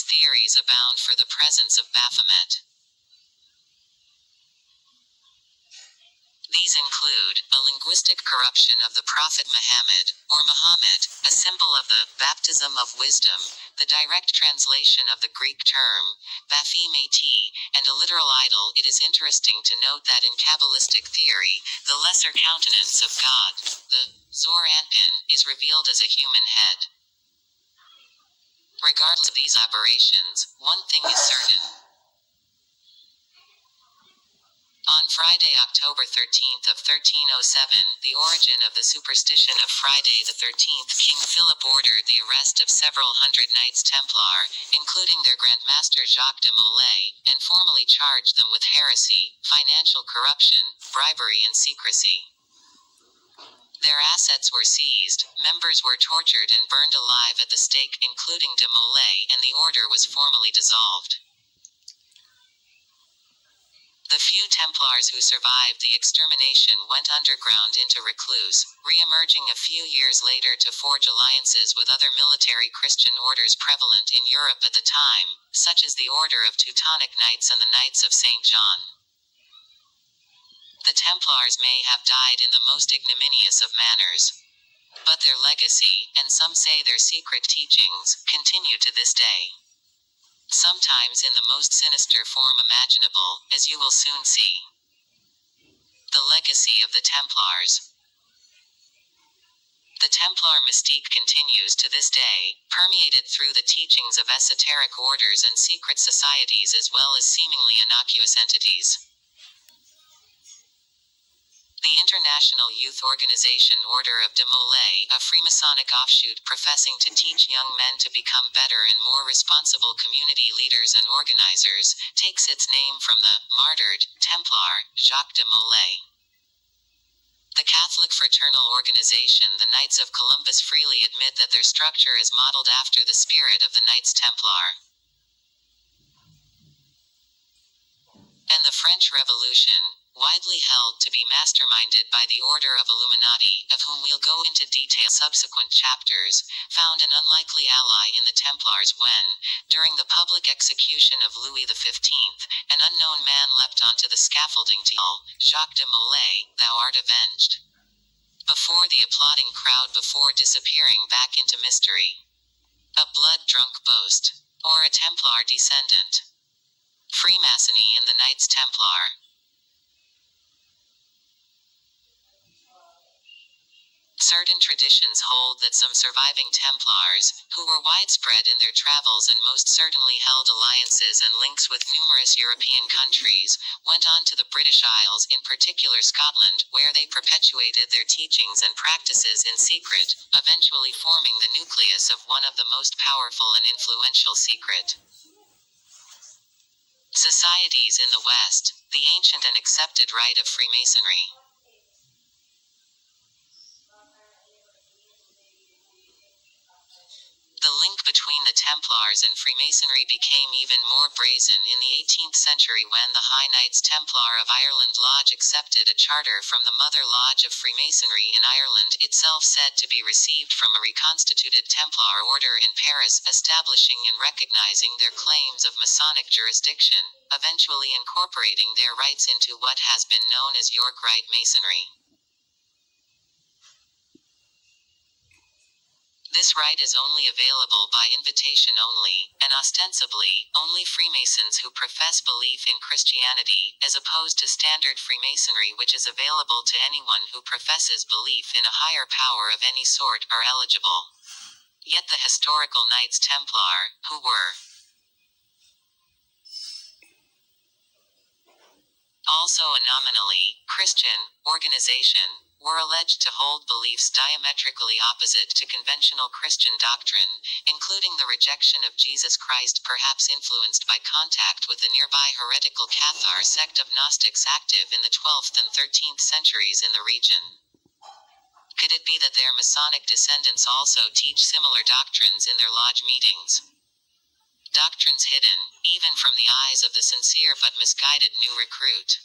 theories abound for the presence of Baphomet. These include a linguistic corruption of the Prophet Muhammad, or Muhammad, a symbol of the baptism of wisdom, the direct translation of the Greek term Baphomet, and a literal idol. It is interesting to note that in Kabbalistic theory, the lesser countenance of God, the Zor Anpin, is revealed as a human head. Regardless of these aberrations, one thing is certain. On Friday, October 13th of 1307, the origin of the superstition of Friday the 13th, King Philip ordered the arrest of several hundred Knights Templar, including their Grand Master Jacques de Molay, and formally charged them with heresy, financial corruption, bribery and secrecy. Their assets were seized, members were tortured and burned alive at the stake, including de Molay, and the order was formally dissolved. The few Templars who survived the extermination went underground into recluse, re-emerging a few years later to forge alliances with other military Christian orders prevalent in Europe at the time, such as the Order of Teutonic Knights and the Knights of St. John. The Templars may have died in the most ignominious of manners, but their legacy, and some say their secret teachings, continue to this day. Sometimes in the most sinister form imaginable, as you will soon see. The legacy of the Templars. The Templar mystique continues to this day, permeated through the teachings of esoteric orders and secret societies as well as seemingly innocuous entities. The International Youth Organization Order of de Molay, a Freemasonic offshoot professing to teach young men to become better and more responsible community leaders and organizers, takes its name from the martyred Templar, Jacques de Molay. The Catholic fraternal organization the Knights of Columbus freely admit that their structure is modeled after the spirit of the Knights Templar. And the French Revolution, widely held to be masterminded by the Order of Illuminati, of whom we'll go into detail subsequent chapters, found an unlikely ally in the Templars when, during the public execution of Louis XV, an unknown man leapt onto the scaffolding to yell, "Jacques de Molay, thou art avenged," before the applauding crowd before disappearing back into mystery. A blood-drunk boast. Or a Templar descendant. Freemasony and the Knights Templar. Certain traditions hold that some surviving Templars, who were widespread in their travels and most certainly held alliances and links with numerous European countries, went on to the British Isles, in particular Scotland, where they perpetuated their teachings and practices in secret, eventually forming the nucleus of one of the most powerful and influential secret societies in the West, the ancient and accepted rite of Freemasonry. The link between the Templars and Freemasonry became even more brazen in the 18th century when the High Knights Templar of Ireland Lodge accepted a charter from the Mother Lodge of Freemasonry in Ireland, itself said to be received from a reconstituted Templar order in Paris, establishing and recognizing their claims of Masonic jurisdiction, eventually incorporating their rites into what has been known as York Rite Masonry. This rite is only available by invitation only, and ostensibly, only Freemasons who profess belief in Christianity, as opposed to standard Freemasonry which is available to anyone who professes belief in a higher power of any sort, are eligible. Yet the historical Knights Templar, who were also a nominally Christian organization, were alleged to hold beliefs diametrically opposite to conventional Christian doctrine, including the rejection of Jesus Christ, perhaps influenced by contact with the nearby heretical Cathar sect of Gnostics active in the 12th and 13th centuries in the region. Could it be that their Masonic descendants also teach similar doctrines in their lodge meetings? Doctrines hidden, even from the eyes of the sincere but misguided new recruit.